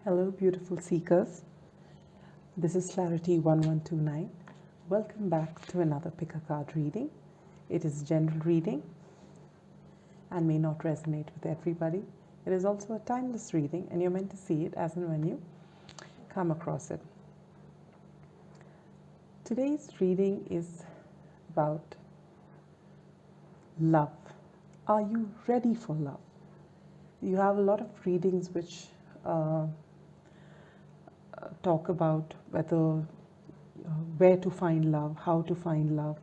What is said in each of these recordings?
Hello, beautiful seekers. This is Clarity 1129. Welcome back to another pick a card reading. It is general reading and may not resonate with everybody. It is also a timeless reading, and you're meant to see it as and when you come across it. Today's reading is about love. Are you ready for love? You have a lot of readings which talk about where to find love, how to find love,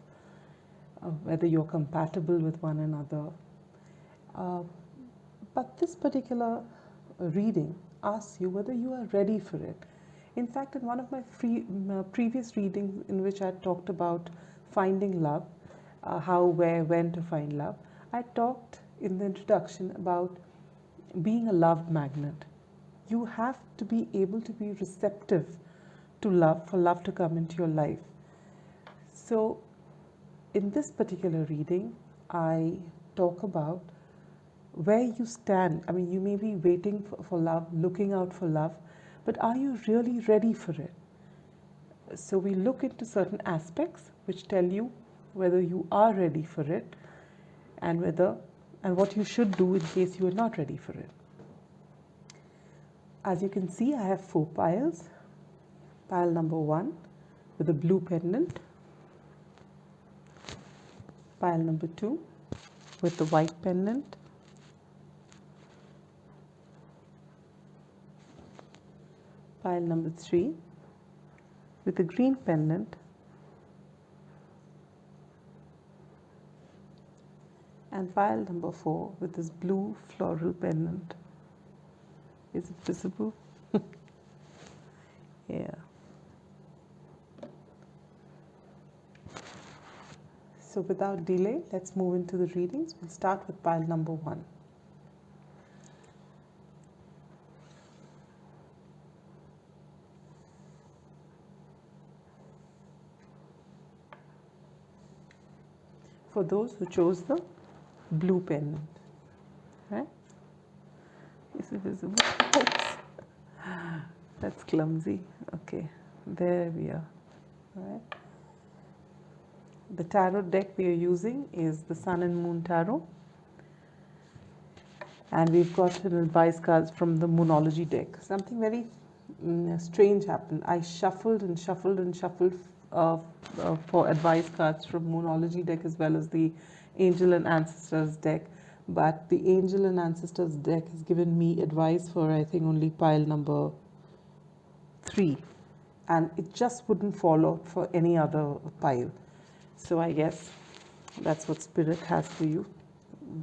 whether you're compatible with one another. But this particular reading asks you whether you are ready for it. In fact, in one of my previous readings in which I talked about finding love, how, where, when to find love, I talked in the introduction about being a love magnet. You have to be able to be receptive to love for love to come into your life. So in this particular reading, I talk about where you stand. I mean, you may be waiting for love, looking out for love, but are you really ready for it? So we look into certain aspects which tell you whether you are ready for it and what you should do in case you are not ready for it. As you can see, I have 4 piles. Pile number 1 with a blue pendant. Pile number 2 with the white pendant. Pile number 3 with a green pendant. And pile number 4 with this blue floral pendant. Is it visible? Yeah. So without delay, let's move into the readings. We'll start with pile number 1. For those who chose the blue pendant, right? Is it visible? Oops. That's clumsy. Okay, there we are. All right. The tarot deck we are using is the Sun and Moon Tarot. And we've got an advice cards from the Moonology deck. Something very strange happened. I shuffled and shuffled and shuffled for advice cards from Moonology deck as well as the Angel and Ancestors deck. But the Angel and Ancestors deck has given me advice for, I think, only pile number 3. And it just wouldn't follow for any other pile. So I guess that's what Spirit has for you.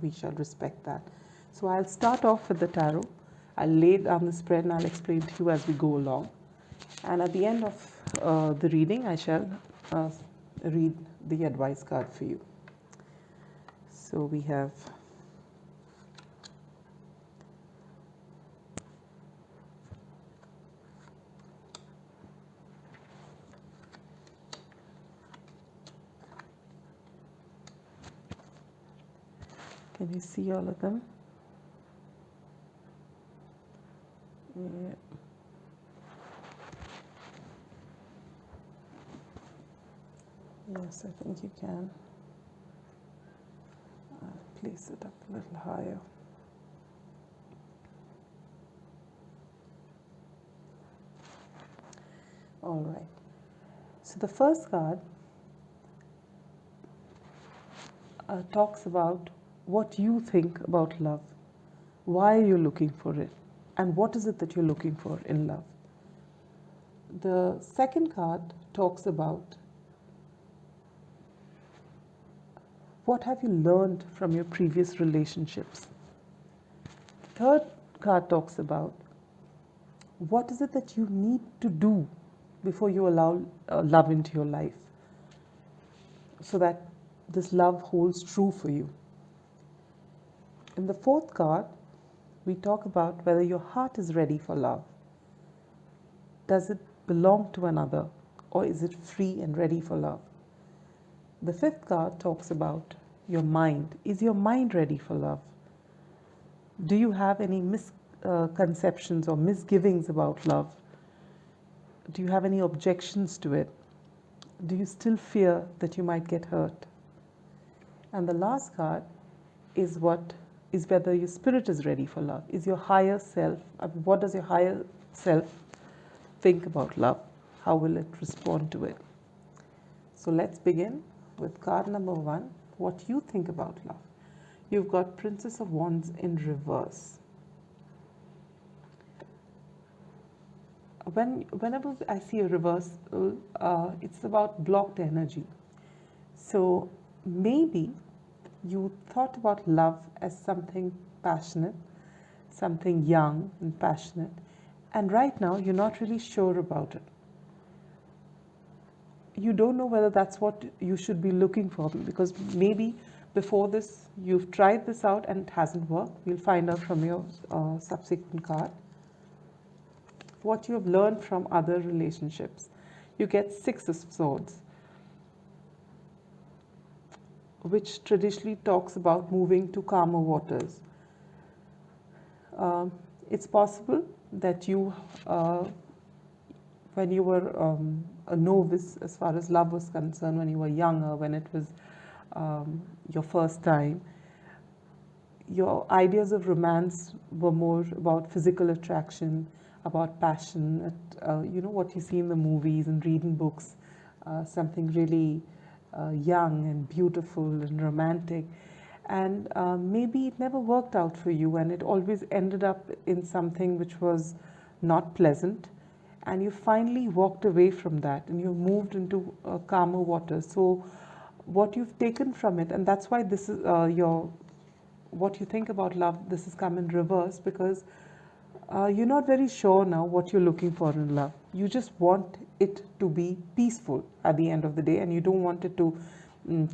We shall respect that. So I'll start off with the tarot. I'll lay down the spread and I'll explain to you as we go along. And at the end of the reading, I shall read the advice card for you. So we have Can you see all of them? Yeah. Yes, I think you can. I'll place it up a little higher. All right. So the first card talks about what you think about love. Why are you looking for it? And what is it that you're looking for in love? The second card talks about what have you learned from your previous relationships. The third card talks about what is it that you need to do before you allow love into your life so that this love holds true for you. In the fourth card, we talk about whether your heart is ready for love. Does it belong to another, or is it free and ready for love? The fifth card talks about your mind. Is your mind ready for love? Do you have any misconceptions or misgivings about love? Do you have any objections to it? Do you still fear that you might get hurt? And the last card is whether your spirit is ready for love. Is your higher self, what does your higher self think about love? How will it respond to it? So let's begin with card number 1, what you think about love. You've got Princess of Wands in reverse. Whenever I see a reversal, it's about blocked energy. So maybe you thought about love as something passionate, something young and passionate, and right now you're not really sure about it. You don't know whether that's what you should be looking for, because maybe before this you've tried this out and it hasn't worked. We'll find out from your subsequent card what you have learned from other relationships. You get 6 of Swords, which traditionally talks about moving to calmer waters. It's possible that you, when you were a novice as far as love was concerned, when you were younger, when it was your first time, your ideas of romance were more about physical attraction, about passion, what you see in the movies and reading books, something really young and beautiful and romantic. And maybe it never worked out for you, and it always ended up in something which was not pleasant. And you finally walked away from that and you moved into calmer waters. So what you've taken from it, and that's why this is what you think about love, this has come in reverse, because you're not very sure now what you're looking for in love. You just want it to be peaceful at the end of the day, and you don't want it to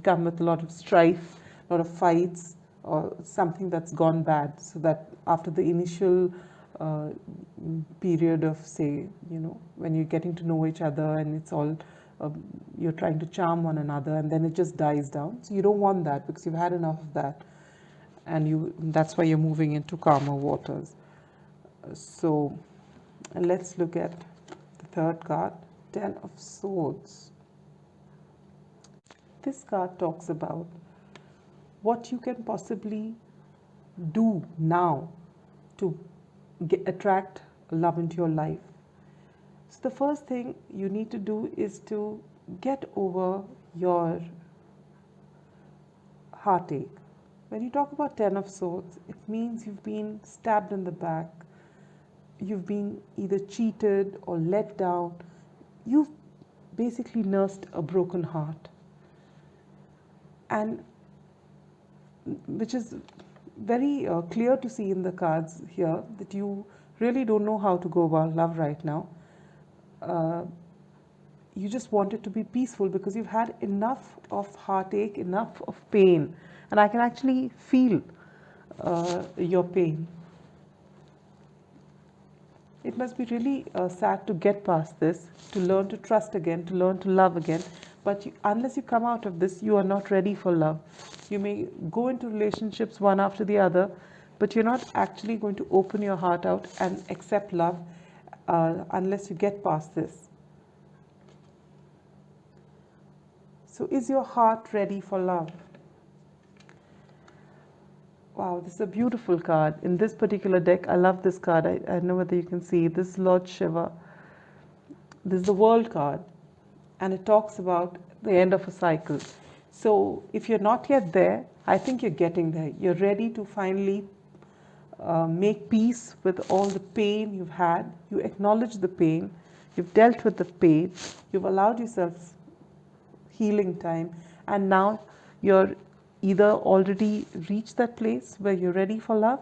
come with a lot of strife, a lot of fights, or something that's gone bad, so that after the initial period of, say, when you're getting to know each other and it's all, you're trying to charm one another, and then it just dies down. So you don't want that, because you've had enough of that, and that's why you're moving into calmer waters. So let's look at the third card, 10 of Swords. This card talks about what you can possibly do now to attract love into your life. So the first thing you need to do is to get over your heartache. When you talk about 10 of Swords, it means you've been stabbed in the back, you've been either cheated or let down, you've basically nursed a broken heart, and which is very clear to see in the cards here, that you really don't know how to go about love right now. You just want it to be peaceful, because you've had enough of heartache, enough of pain, and I can actually feel your pain. It must be really sad to get past this, to learn to trust again, to learn to love again. But unless you come out of this, you are not ready for love. You may go into relationships one after the other, but you're not actually going to open your heart out and accept love unless you get past this. So is your heart ready for love? Wow, this is a beautiful card. In this particular deck, I love this card. I don't know whether you can see. This is Lord Shiva. This is the World card, and it talks about the end of a cycle. So if you're not yet there, I think you're getting there. You're ready to finally make peace with all the pain you've had. You acknowledge the pain. You've dealt with the pain. You've allowed yourself healing time, and now you're either already reached that place where you're ready for love,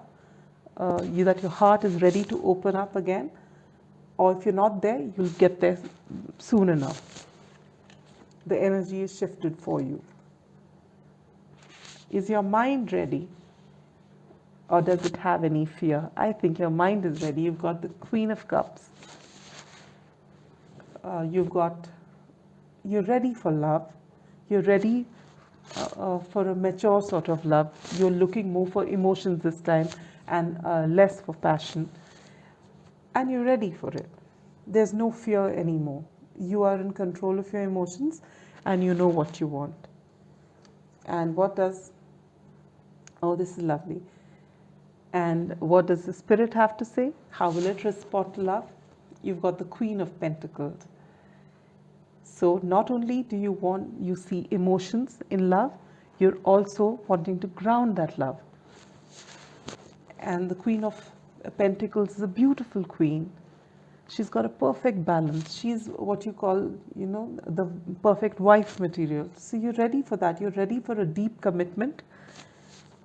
that your heart is ready to open up again, or if you're not there, you'll get there soon enough. The energy is shifted for you. Is your mind ready, or does it have any fear? I think your mind is ready. You've got the Queen of Cups. You're ready for love. You're ready for a mature sort of love. You're looking more for emotions this time, and less for passion, and you're ready for it. There's no fear anymore. You are in control of your emotions and you know what you want. And oh, this is lovely. And what does the Spirit have to say? How will it respond to love? You've got the Queen of Pentacles. So not only do you see emotions in love, you're also wanting to ground that love. And the Queen of Pentacles is a beautiful queen. She's got a perfect balance. She's what you call, the perfect wife material. So you're ready for that. You're ready for a deep commitment.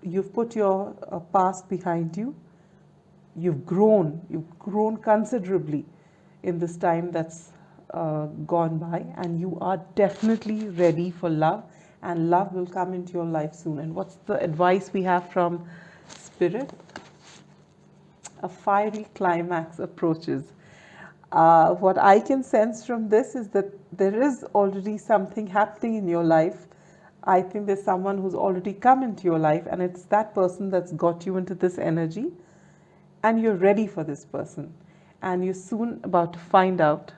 You've put your past behind you. You've grown considerably in this time that's gone by, and you are definitely ready for love, and love will come into your life soon. And what's the advice we have from Spirit? A fiery climax approaches. What I can sense from this is that there is already something happening in your life. I think there's someone who's already come into your life, and it's that person that's got you into this energy, and you're ready for this person, and you're soon about to find out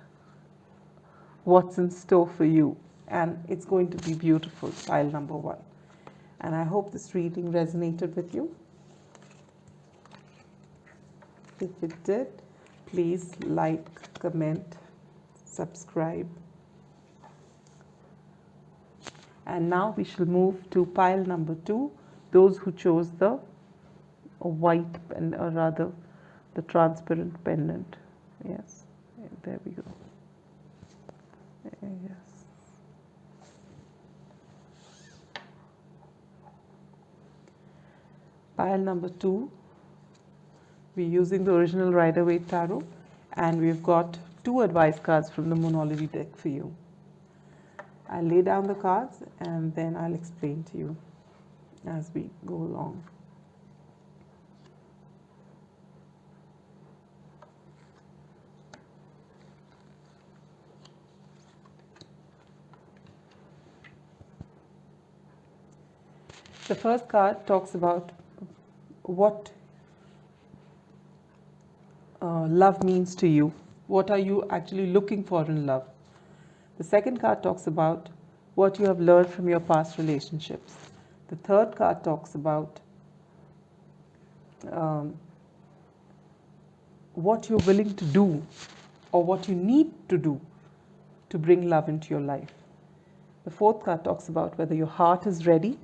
what's in store for you, and it's going to be beautiful. Pile number 1. And I hope this reading resonated with you. If it did, please like, comment, subscribe. And now we shall move to pile number 2, those who chose the white, or rather the transparent pendant. Yes, there we go. Yes. Pile number 2, we're using the original Rider-Waite Tarot, and we've got 2 advice cards from the Moonology deck for you. I'll lay down the cards and then I'll explain to you as we go along. The first card talks about what love means to you. What are you actually looking for in love? The second card talks about what you have learned from your past relationships. The third card talks about what you're willing to do or what you need to do to bring love into your life. The fourth card talks about whether your heart is ready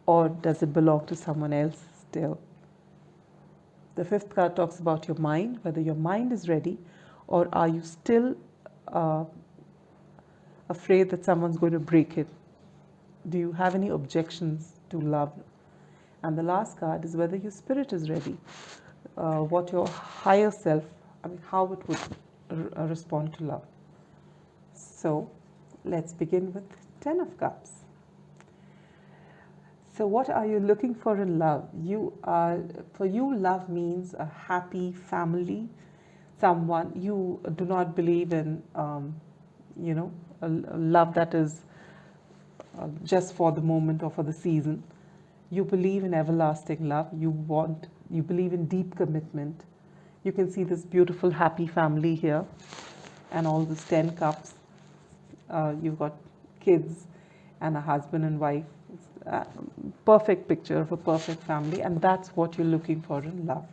or does it belong to someone else still. The fifth card talks about your mind, whether your mind is ready or are you still afraid that someone's going to break it. Do you have any objections to love? And the last card is whether your spirit is ready, what your higher self, how it would respond to love. So let's begin with 10 of Cups. So what are you looking for in love? For you, love means a happy family, someone. You do not believe in, a love that is just for the moment or for the season. You believe in everlasting love. You believe in deep commitment. You can see this beautiful happy family here and all these 10 cups. You've got kids and a husband and wife. It's a perfect picture of a perfect family, and that's what you're looking for in love.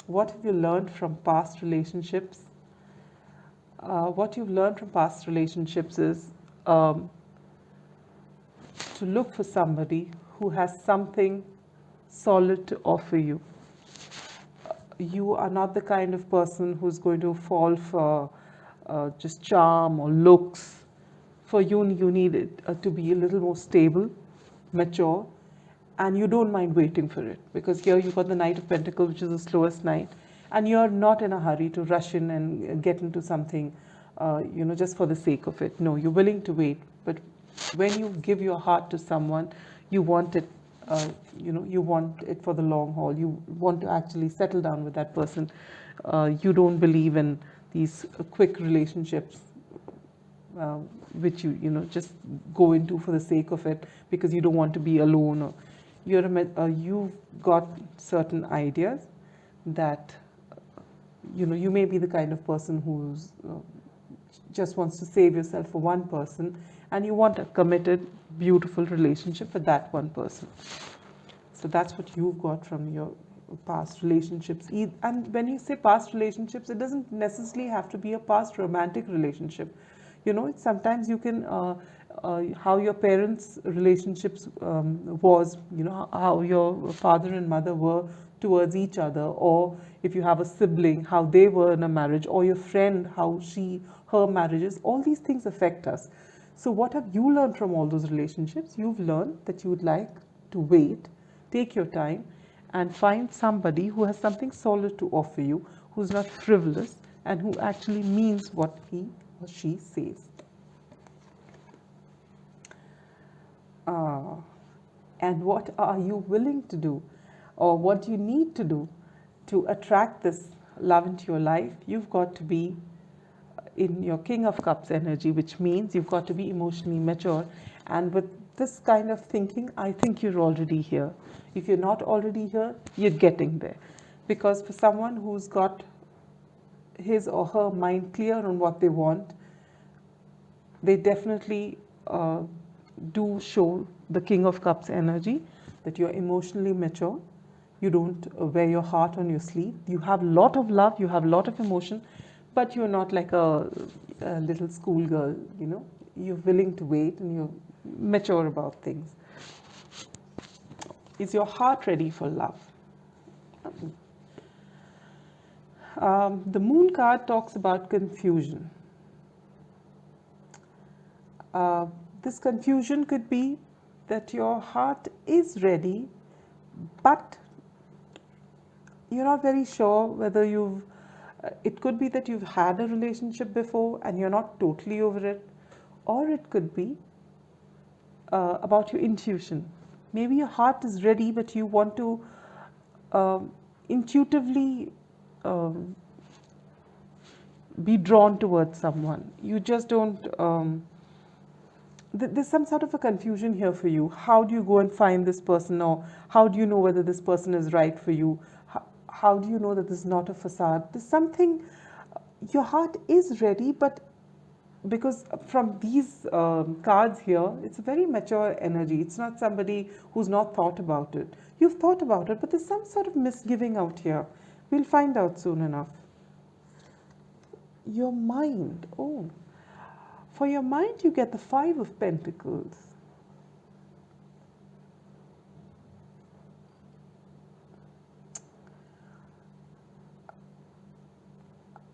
What have you learned from past relationships? What you've learned from past relationships is to look for somebody who has something solid to offer you. You are not the kind of person who's going to fall for just charm or looks. For you, you need it to be a little more stable, mature, and you don't mind waiting for it. Because here you've got the Knight of Pentacles, which is the slowest knight, and you're not in a hurry to rush in and get into something, just for the sake of it. No, you're willing to wait. But when you give your heart to someone, you want it, you want it for the long haul. You want to actually settle down with that person. You don't believe in these quick relationships, which you just go into for the sake of it because you don't want to be alone, or you've got certain ideas that you may be the kind of person who's just wants to save yourself for one person, and you want a committed, beautiful relationship with that one person. So that's what you've got from your past relationships. And when you say past relationships, it doesn't necessarily have to be a past romantic relationship. Sometimes you can, how your parents' relationships was, how your father and mother were towards each other, or if you have a sibling, how they were in a marriage, or your friend, how her marriages, all these things affect us. So what have you learned from all those relationships? You've learned that you would like to wait, take your time, and find somebody who has something solid to offer you, who's not frivolous, and who actually means what he or she says. And what are you willing to do, or what do you need to do to attract this love into your life? You've got to be in your King of Cups energy, which means you've got to be emotionally mature. And with this kind of thinking, I think you're already here. If you're not already here, you're getting there. Because for someone who's got his or her mind clear on what they want, they definitely do show the King of Cups energy, that you're emotionally mature. You don't wear your heart on your sleeve. You have a lot of love, you have a lot of emotion, but you're not like a little schoolgirl, You're willing to wait and you're mature about things. Is your heart ready for love? The Moon card talks about confusion. This confusion could be that your heart is ready, but you're not very sure whether it could be that you've had a relationship before and you're not totally over it, or it could be about your intuition. Maybe your heart is ready, but you want to intuitively be drawn towards someone. You just don't. There's some sort of a confusion here for you. How do you go and find this person, or how do you know whether this person is right for you? How do you know that this is not a facade? There's something, your heart is ready, but because from these cards here, it's a very mature energy. It's not somebody who's not thought about it. You've thought about it, but there's some sort of misgiving out here. We'll find out soon enough. Your mind. Oh, for your mind, you get the 5 of Pentacles.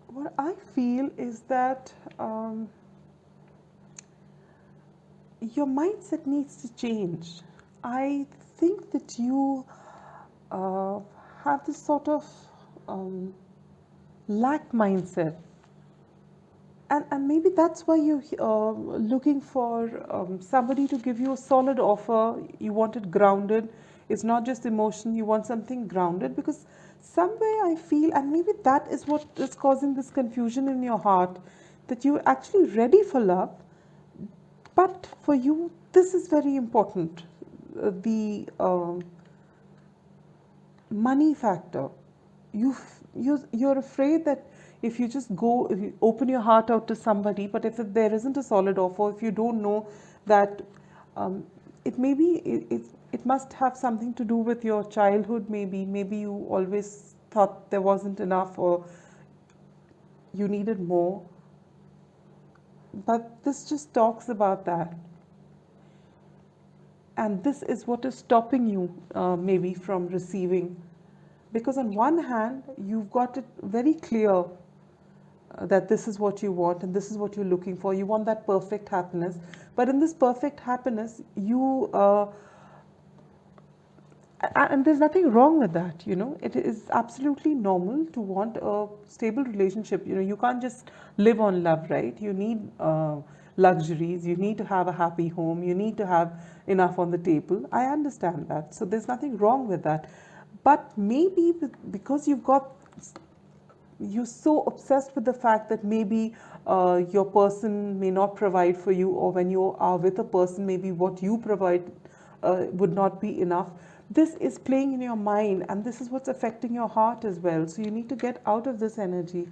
What I feel is that your mindset needs to change. I think that you have this sort of lack mindset. And maybe that's why you're looking for somebody to give you a solid offer. You want it grounded. It's not just emotion. You want something grounded, because somewhere I feel, and maybe that is what is causing this confusion in your heart, that you're actually ready for love. But for you, this is very important. The money factor. You're afraid that if you just go, if you open your heart out to somebody, but if there isn't a solid offer, if you don't know that it may be, it must have something to do with your childhood, maybe you always thought there wasn't enough, or you needed more. But this just talks about that. And this is what is stopping you maybe from receiving. Because on one hand, you've got it very clear that this is what you want and this is what you're looking for. You want that perfect happiness. But in this perfect happiness, and there's nothing wrong with that, It is absolutely normal to want a stable relationship. You can't just live on love, right? You need luxuries. You need to have a happy home. You need to have enough on the table. I understand that. So there's nothing wrong with that. But maybe because you're so obsessed with the fact that maybe your person may not provide for you, or when you are with a person, maybe what you provide would not be enough. this is playing in your mind, and this is what's affecting your heart as well. So you need to get out of this energy.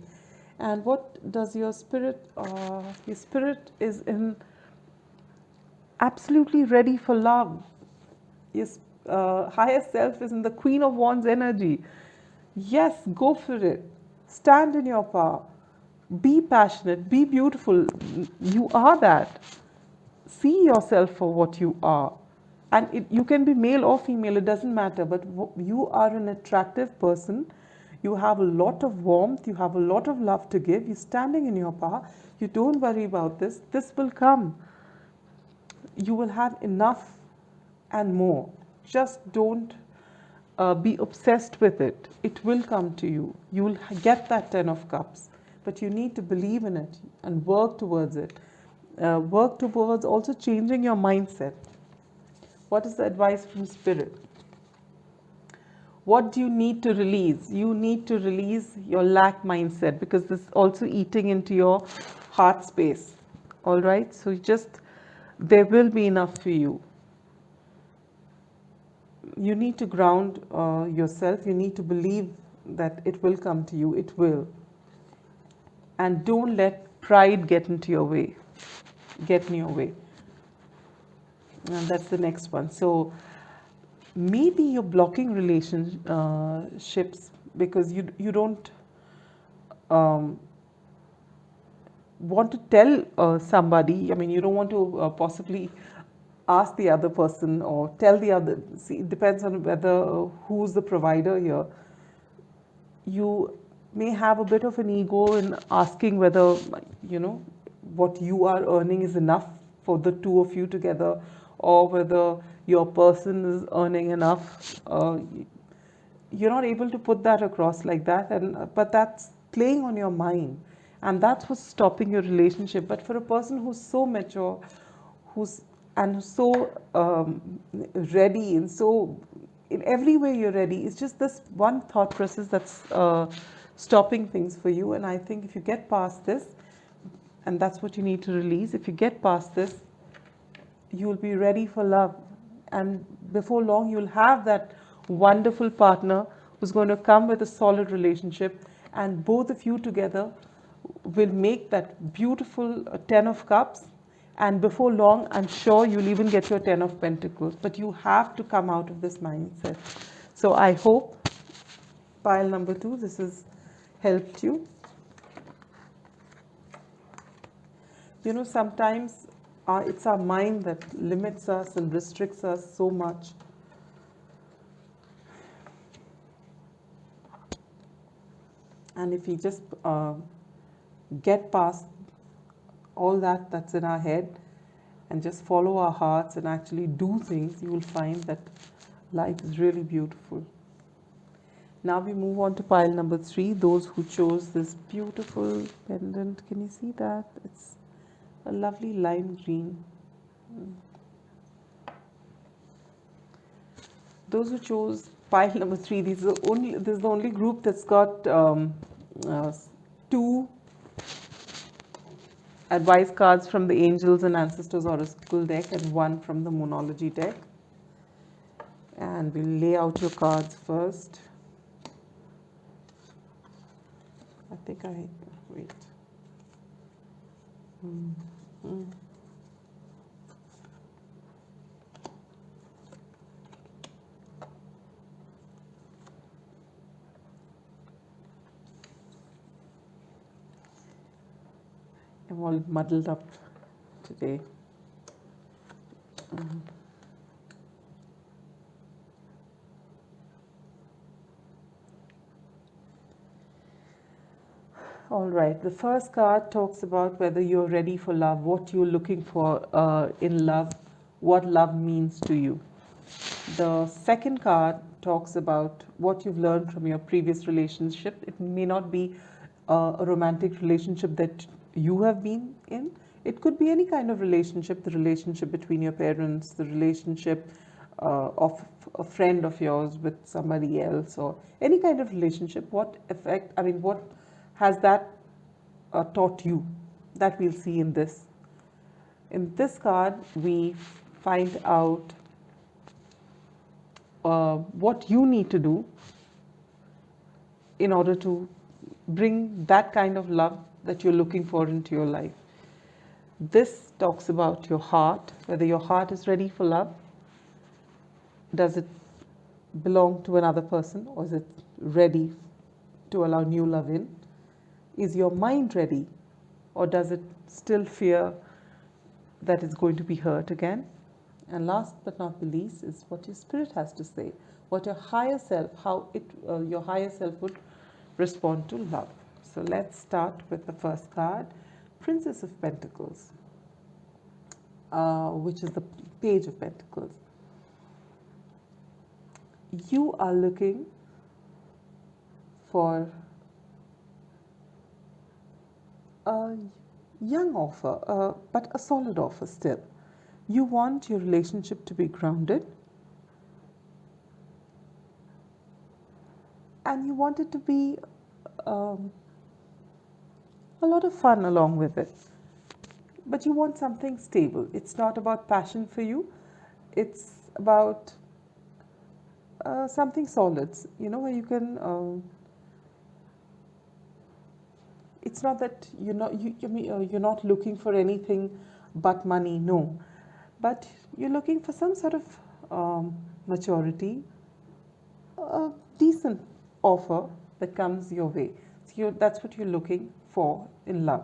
And what does your spirit? Your spirit is in absolutely ready for love. Your higher self is in the Queen of Wands energy. Yes, go for it. Stand in your power. Be passionate. Be beautiful. You are that. See yourself for what you are. And you can be male or female, it doesn't matter, but you are an attractive person. You have a lot of warmth, you have a lot of love to give, you're standing in your power. You don't worry about this. This will come. You will have enough and more. Just don't be obsessed with it. It will come to you. You will get that 10 of cups, but you need to believe in it and work towards it. Work towards also changing your mindset. What is the advice from Spirit? What do you need to release? You need to release your lack mindset, because this is also eating into your heart space. All right? So there will be enough for you. You need to ground yourself. You need to believe that it will come to you. It will. And don't let pride get in your way. And that's the next one. So maybe you're blocking relationships because you don't want to tell somebody. I mean, you don't want to possibly ask the other person or tell the other. See, it depends on whether who's the provider here. You may have a bit of an ego in asking whether, what you are earning is enough for the two of you together, or whether your person is earning enough. You're not able to put that across like that, but that's playing on your mind, and that's what's stopping your relationship. But for a person who's so mature, who's so ready, and so in every way you're ready, it's just this one thought process that's stopping things for you. And I think if you get past this, and that's what you need to release, if you get past this, you'll be ready for love. And before long, you'll have that wonderful partner who's going to come with a solid relationship, and both of you together will make that beautiful 10 of cups. And before long, I'm sure you'll even get your 10 of pentacles. But you have to come out of this mindset. So I hope, pile number 2, this has helped you. Sometimes it's our mind that limits us and restricts us so much. And if we just get past all that's in our head and just follow our hearts and actually do things, you will find that life is really beautiful. Now we move on to pile number 3, those who chose this beautiful pendant. Can you see that? It's a lovely lime green. Those who chose pile number 3, this is the only group that's got 2 advice cards from the Angels and Ancestors Oracle deck and 1 from the Moonology deck. And we'll lay out your cards first. Wait. I'm all muddled up today. All right, the first card talks about whether you're ready for love, what you're looking for in love, what love means to you. The second card talks about what you've learned from your previous relationship. It may not be a romantic relationship that you have been in. It could be any kind of relationship, the relationship between your parents, the relationship of a friend of yours with somebody else, or any kind of relationship. What has that taught you? That we'll see in this. In this card, we find out what you need to do in order to bring that kind of love that you're looking for into your life. This talks about your heart, whether your heart is ready for love. Does it belong to another person, or is it ready to allow new love in? Is your mind ready, or does it still fear that it's going to be hurt again? And last but not the least is what your spirit has to say, what your higher self, how your higher self would respond to love. So let's start with the first card, Princess of Pentacles, which is the Page of Pentacles. You are looking for a young offer, but a solid offer still. You want your relationship to be grounded, and you want it to be a lot of fun along with it. But you want something stable. It's not about passion for you. It's about something solid, where you can. It's not that you're not looking for anything but money. No, but you're looking for some sort of maturity, a decent offer that comes your way. So that's what you're looking for in love.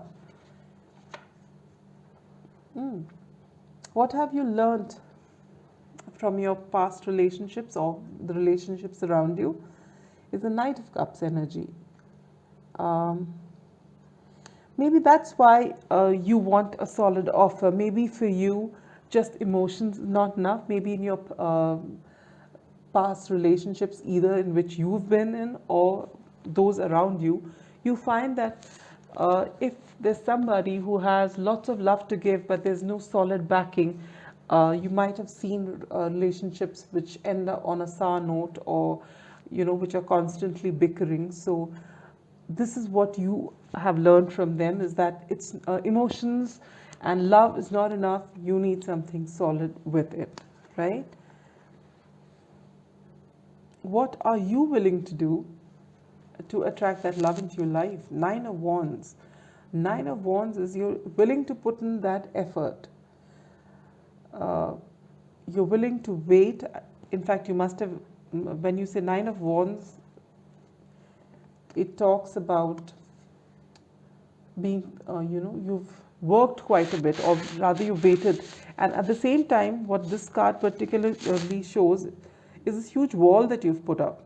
What have you learned from your past relationships or the relationships around you? Is the Knight of Cups energy. Maybe that's why you want a solid offer. Maybe for you, just emotions not enough. Maybe in your past relationships, either in which you've been in or those around you, you find that if there's somebody who has lots of love to give, but there's no solid backing, you might have seen relationships which end up on a sour note, or which are constantly bickering. So this is what you have learned from them, is that it's emotions and love is not enough. You need something solid with it, right? What are you willing to do to attract that love into your life? Nine of Wands. Nine of Wands is you're willing to put in that effort. You're willing to wait. In fact, you must have, when you say Nine of Wands, it talks about being, you've worked quite a bit, or rather you waited. And at the same time, what this card particularly shows is this huge wall that you've put up.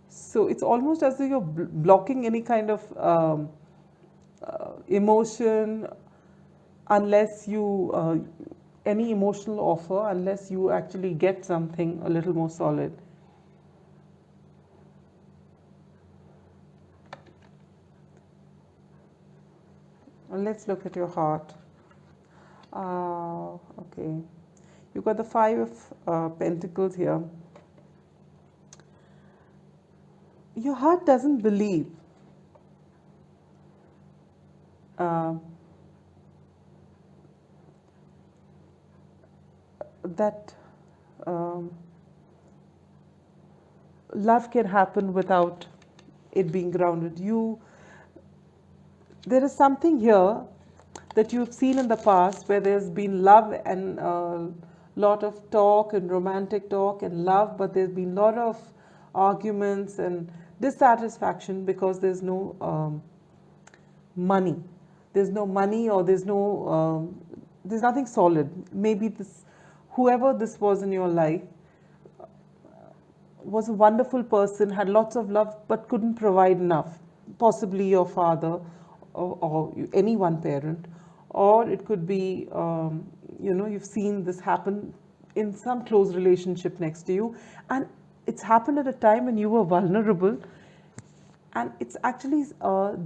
So it's almost as though you're blocking any kind of emotion, unless you, any emotional offer, unless you actually get something a little more solid. Let's look at your heart. Okay. You've got the Five of Pentacles here. Your heart doesn't believe that love can happen without it being grounded. There is something here that you've seen in the past where there's been love and a lot of talk and romantic talk and love, but there's been a lot of arguments and dissatisfaction because there's no money. There's no money, or there's nothing solid. Maybe whoever this was in your life was a wonderful person, had lots of love, but couldn't provide enough. Possibly your father, or any one parent, or it could be, you've seen this happen in some close relationship next to you, and it's happened at a time when you were vulnerable, and it's actually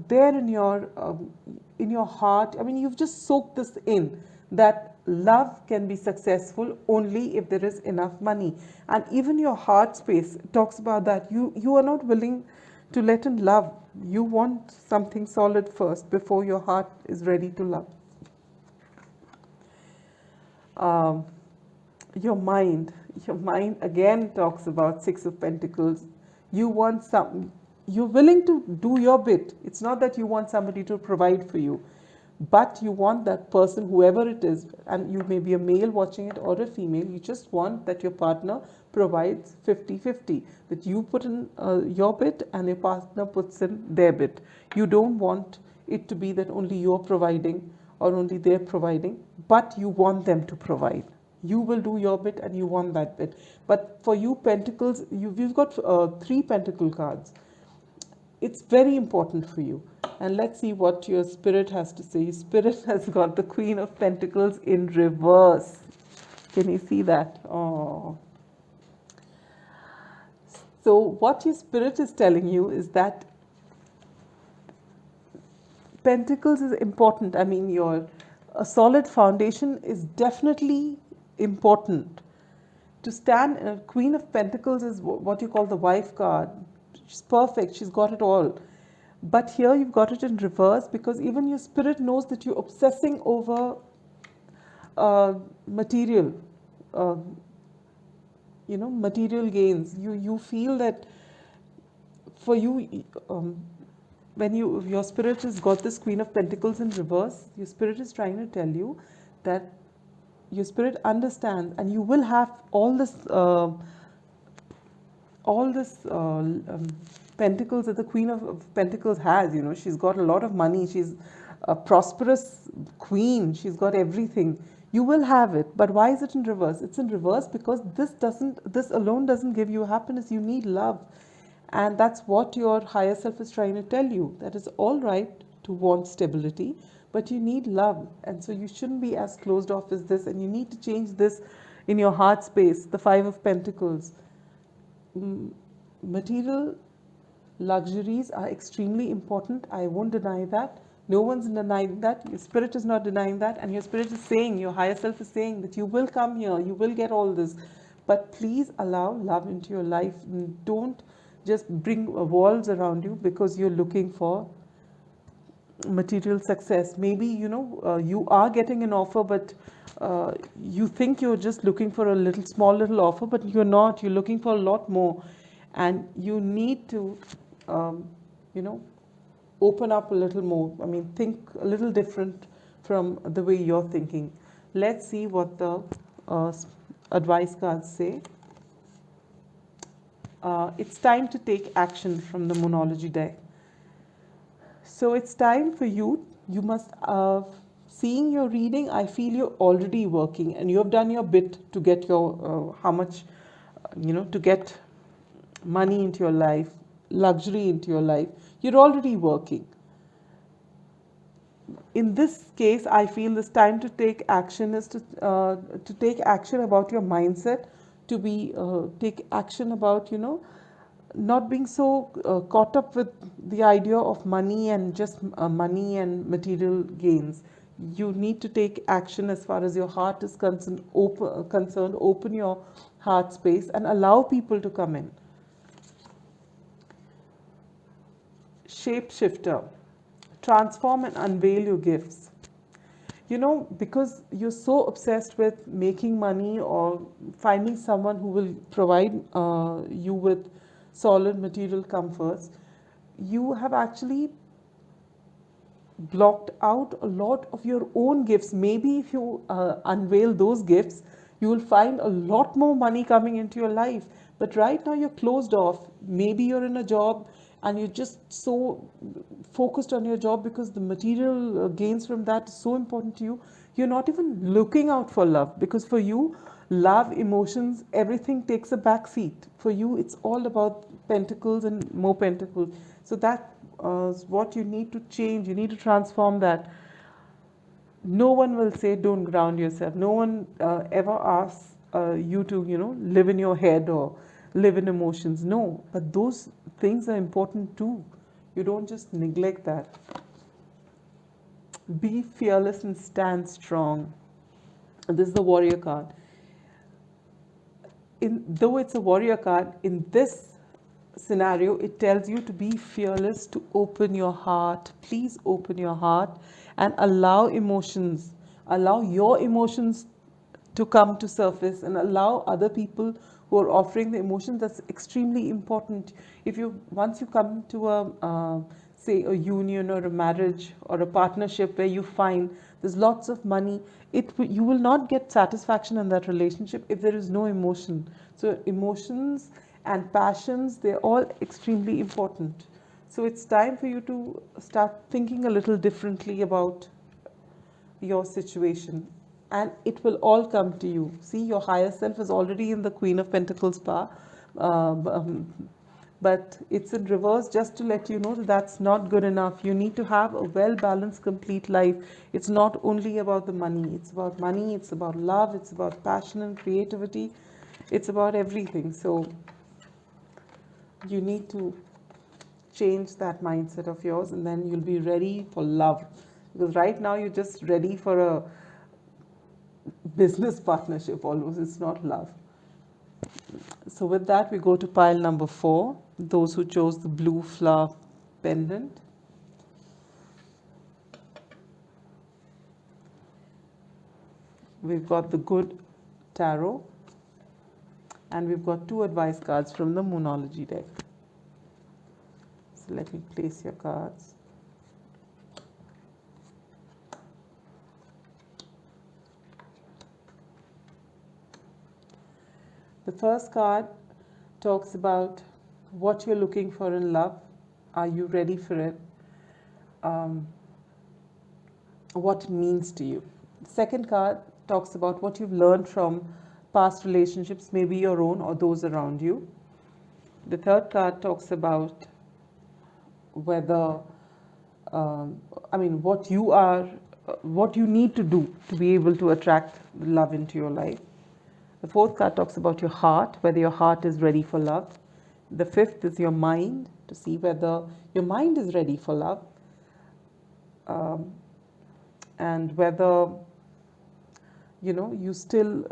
there in your heart. I mean, you've just soaked this in, that love can be successful only if there is enough money. And even your heart space talks about that. You are not willing to let in love. You want something solid first before your heart is ready to love. Your mind, Your mind again talks about Six of Pentacles. You want some, you're willing to do your bit. It's not that you want somebody to provide for you, but you want that person, whoever it is, and you may be a male watching it or a female, you just want that your partner provides 50-50, that you put in your bit and your partner puts in their bit. You don't want it to be that only you're providing or only they're providing, but you want them to provide. You will do your bit and you want that bit. But for you, Pentacles, you've got 3 Pentacle cards. It's very important for you. And let's see what your spirit has to say. Your spirit has got the Queen of Pentacles in reverse. Can you see that? Oh. So what your spirit is telling you is that Pentacles is important. I mean, a solid foundation is definitely important. To stand, Queen of Pentacles is what you call the wife card. She's perfect. She's got it all. But here you've got it in reverse, because even your spirit knows that you're obsessing over material, uh, material gains. You feel that for you, when your spirit has got this Queen of Pentacles in reverse, your spirit is trying to tell you that your spirit understands, and you will have all this pentacles that the Queen of Pentacles has. She's got a lot of money. She's a prosperous queen. She's got everything. You will have it. But why is it in reverse? It's in reverse because this alone doesn't give you happiness. You need love. And that's what your higher self is trying to tell you. That it's all right to want stability, but you need love. And so you shouldn't be as closed off as this. And you need to change this in your heart space. The Five of Pentacles. Material luxuries are extremely important. I won't deny that. No one's denying that. Your spirit is not denying that. And your spirit is saying, your higher self is saying that you will come here, you will get all this. But please allow love into your life. Don't just bring walls around you because you're looking for material success. Maybe, you are getting an offer, but you think you're just looking for a small little offer, but you're not. You're looking for a lot more. And you need to, open up a little more. I mean, think a little different from the way you're thinking. Let's see what the advice cards say. It's time to take action from the Moonology deck. So it's time for you. You must, seeing your reading, I feel you're already working and you have done your bit to get your, to get money into your life, luxury into your life. You're already working. In this case, I feel this time to take action is to take action about your mindset, to be take action about not being so caught up with the idea of money and just money and material gains. You need to take action as far as your heart is concerned. Open your heart space and allow people to come in. Shapeshifter. Transform and unveil your gifts. Because you're so obsessed with making money or finding someone who will provide you with solid material comforts, you have actually blocked out a lot of your own gifts. Maybe if you unveil those gifts, you will find a lot more money coming into your life. But right now you're closed off. Maybe you're in a job and you're just so focused on your job because the material gains from that is so important to you. You're not even looking out for love, because for you, love, emotions, everything takes a back seat. For you, it's all about pentacles and more pentacles. So that is what you need to change. You need to transform that. No one will say don't ground yourself. No one ever asks you to, live in your head or live in emotions. No, but those things are important too. You don't just neglect that. Be fearless and stand strong. This is the warrior card. Though it's a warrior card, in this scenario, it tells you to be fearless, to open your heart. Please open your heart and allow emotions. Allow your emotions to come to surface and allow other people who are offering the emotions. That's extremely important. If you once you come to a say a union or a marriage or a partnership where you find there's lots of money, you will not get satisfaction in that relationship if there is no emotion. So emotions and passions, they're all extremely important. So it's time for you to start thinking a little differently about your situation, and it will all come to you. See, your higher self is already in the Queen of Pentacles bar, but it's in reverse, just to let you know that that's not good enough. You need to have a well balanced, complete life. It's not only about the money, it's about money, it's about love, it's about passion and creativity, it's about everything. So you need to change that mindset of yours, and then you'll be ready for love. Because right now you're just ready for a business partnership almost, it's not love. So with that, we go to pile number 4, those who chose the blue flower pendant. We've got the Good Tarot, and we've got 2 advice cards from the Moonology deck. So let me place your cards. The first card talks about what you're looking for in love. Are you ready for it? What it means to you. The second card talks about what you've learned from past relationships, maybe your own or those around you. The third card talks about whether, what you are, what you need to do to be able to attract love into your life. The fourth card talks about your heart, whether your heart is ready for love. The fifth is your mind, to see whether your mind is ready for love, and whether, you still,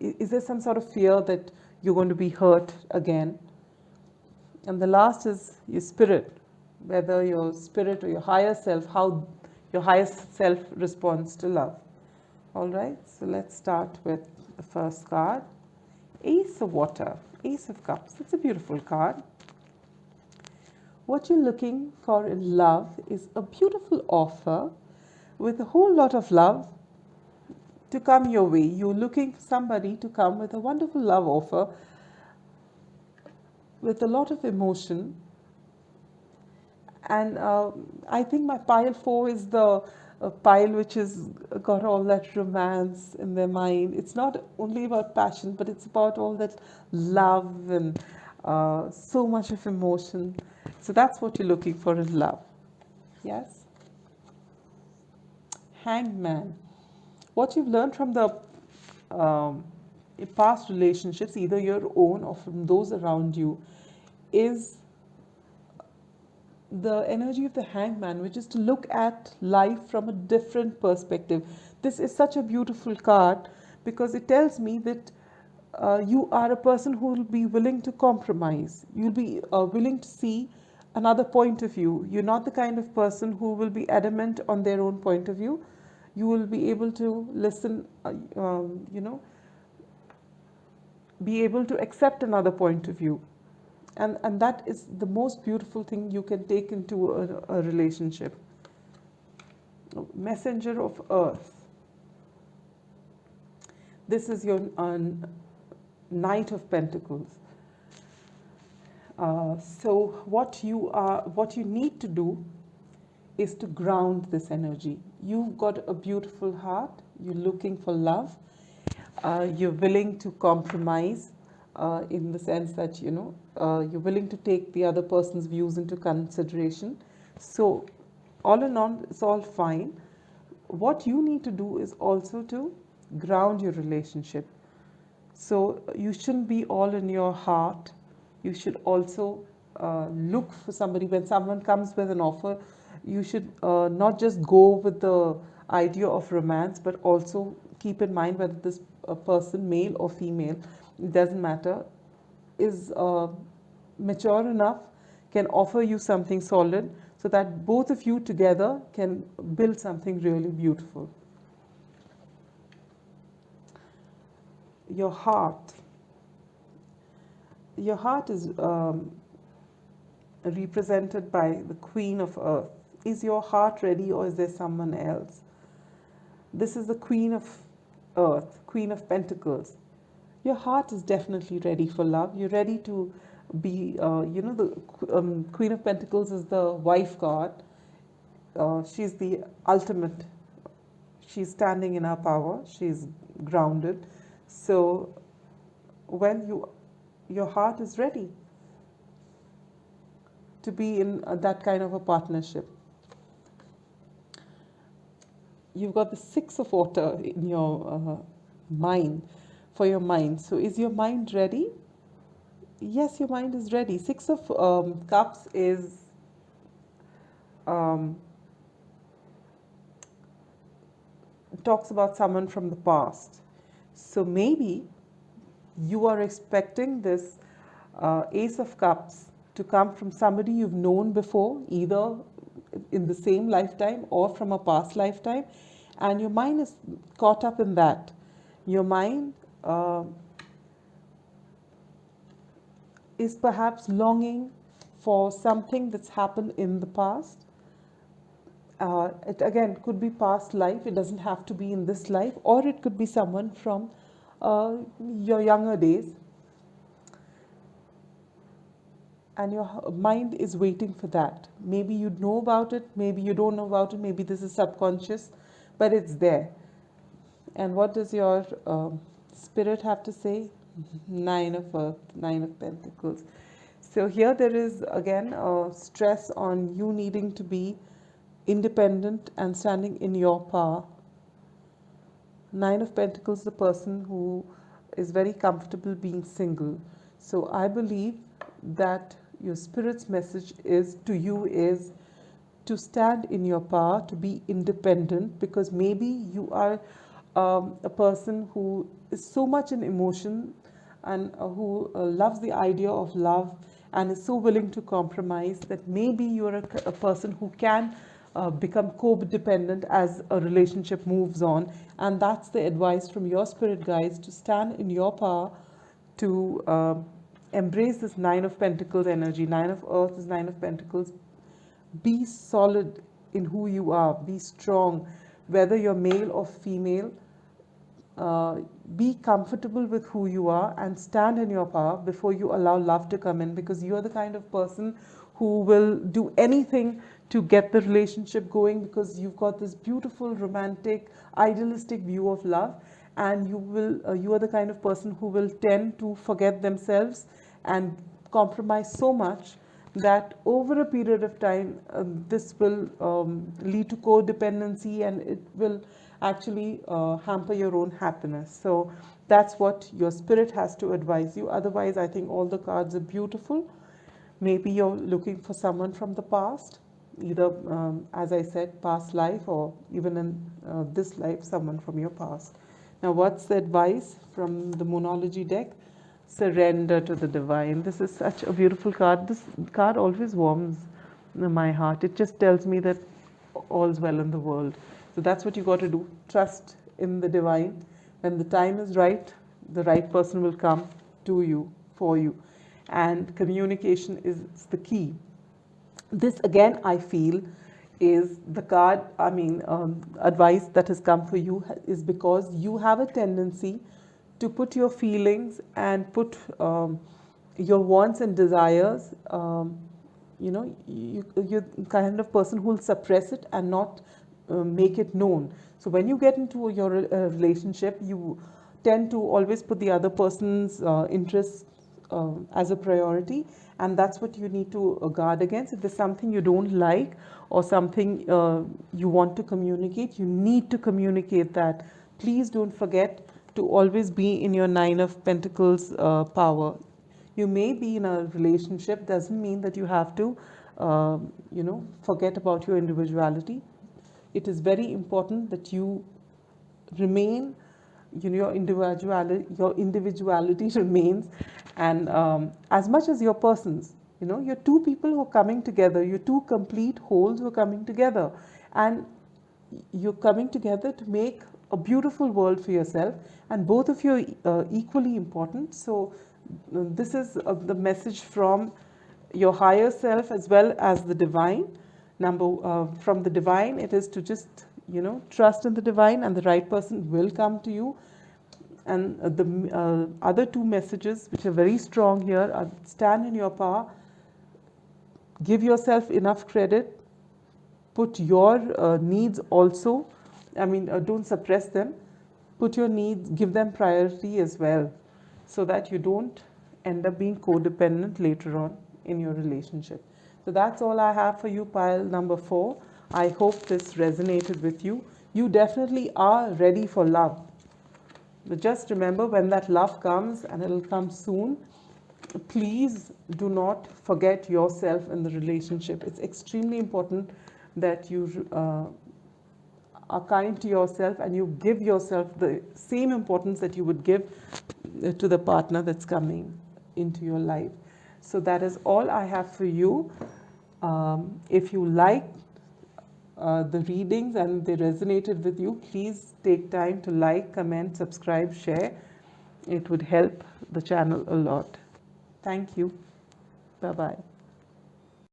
is there some sort of fear that you're going to be hurt again? And the last is your spirit, whether your spirit or your higher self, how your higher self responds to love. All right, so let's start with the first card, Ace of Water, Ace of Cups. It's a beautiful card. What you're looking for in love is a beautiful offer with a whole lot of love to come your way. You're looking for somebody to come with a wonderful love offer with a lot of emotion. And I think my pile 4 is the pile which has got all that romance in their mind. It's not only about passion, but it's about all that love and so much of emotion. So that's what you're looking for in love. Yes? Hanged Man. What you've learned from the past relationships, either your own or from those around you, is the energy of the Hanged Man, which is to look at life from a different perspective. This is such a beautiful card because it tells me that you are a person who will be willing to compromise. You'll be willing to see another point of view. You're not the kind of person who will be adamant on their own point of view. You will be able to listen, be able to accept another point of view. And that is the most beautiful thing you can take into a relationship. Messenger of Earth. This is your Knight of Pentacles. So what you need to do is to ground this energy. You've got a beautiful heart. You're looking for love. You're willing to compromise. In the sense that you're willing to take the other person's views into consideration. So all in all, it's all fine. What you need to do is also to ground your relationship. So you shouldn't be all in your heart. You should also look for somebody. When someone comes with an offer, you should not just go with the idea of romance, but also keep in mind whether this person, male or female, it doesn't matter, is mature enough, can offer you something solid, so that both of you together can build something really beautiful. your heart. Your heart is represented by the Queen of Earth. Is your heart ready, or is there someone else? This is the Queen of Earth, Queen of Pentacles. Your heart is definitely ready for love. You're ready to be, the Queen of Pentacles is the wife card. She's the ultimate. She's standing in her power. She's grounded. So when your heart is ready to be in that kind of a partnership. You've got the Six of Water in your mind, for your mind. So is your mind ready? Yes, your mind is ready. Six of Cups is talks about someone from the past. So maybe you are expecting this Ace of Cups to come from somebody you've known before, either in the same lifetime or from a past lifetime, and your mind is caught up in that. Your mind is perhaps longing for something that's happened in the past. It again could be past life, it doesn't have to be in this life, or it could be someone from your younger days. And your mind is waiting for that. Maybe you know about it, maybe you don't know about it, maybe this is subconscious, but it's there. And what does your spirit have to say? Nine of Earth, Nine of Pentacles. So here there is again a stress on you needing to be independent and standing in your power. Nine of Pentacles, the person who is very comfortable being single. So I believe that your spirit's message is to you is to stand in your power, to be independent, because maybe you are a person who is so much in emotion and who loves the idea of love and is so willing to compromise that maybe you're a person who can become codependent as a relationship moves on. And that's the advice from your spirit guides, to stand in your power, to embrace this Nine of Pentacles energy. Nine of Earth is Nine of Pentacles. Be solid in who you are. Be strong, whether you're male or female. Be comfortable with who you are and stand in your power before you allow love to come in, because you are the kind of person who will do anything to get the relationship going, because you've got this beautiful, romantic, idealistic view of love, and you are the kind of person who will tend to forget themselves and compromise so much that over a period of time this will lead to codependency, and it will actually hamper your own happiness. So that's what your spirit has to advise you. Otherwise, I think all the cards are beautiful. Maybe you're looking for someone from the past, either as I said, past life, or even in this life, someone from your past. Now what's the advice from the Moonology deck? Surrender to the divine. This is such a beautiful card. This card always warms my heart. It just tells me that all's well in the world. So that's what you got to do. Trust in the divine. When the time is right, the right person will come to you, for you. And communication is the key. This again, I feel, is the card, advice that has come for you is because you have a tendency to put your feelings and put your wants and desires, you're the kind of person who will suppress it and not make it known. So when you get into your relationship, you tend to always put the other person's interests as a priority, and that's what you need to guard against. If there's something you don't like or something you want to communicate, you need to communicate that. Please don't forget to always be in your Nine of Pentacles power. You may be in a relationship, doesn't mean that you have to forget about your individuality. It is very important that you remain, your individuality remains, and as much as your persons, you're two people who are coming together, you're two complete wholes who are coming together, and you're coming together to make a beautiful world for yourself, and both of you are equally important. So this is the message from your higher self as well as the divine. From the divine, it is to just, trust in the divine, and the right person will come to you. And the other two messages, which are very strong here, are stand in your power, give yourself enough credit, put your needs also, don't suppress them, put your needs, give them priority as well, so that you don't end up being codependent later on in your relationship. So that's all I have for you, pile number 4. I hope this resonated with you. You definitely are ready for love. But just remember, when that love comes, and it'll come soon, please do not forget yourself in the relationship. It's extremely important that you are kind to yourself, and you give yourself the same importance that you would give to the partner that's coming into your life. So that is all I have for you. If you like the readings and they resonated with you, please take time to like, comment, subscribe, share. It would help the channel a lot. Thank you. Bye-bye.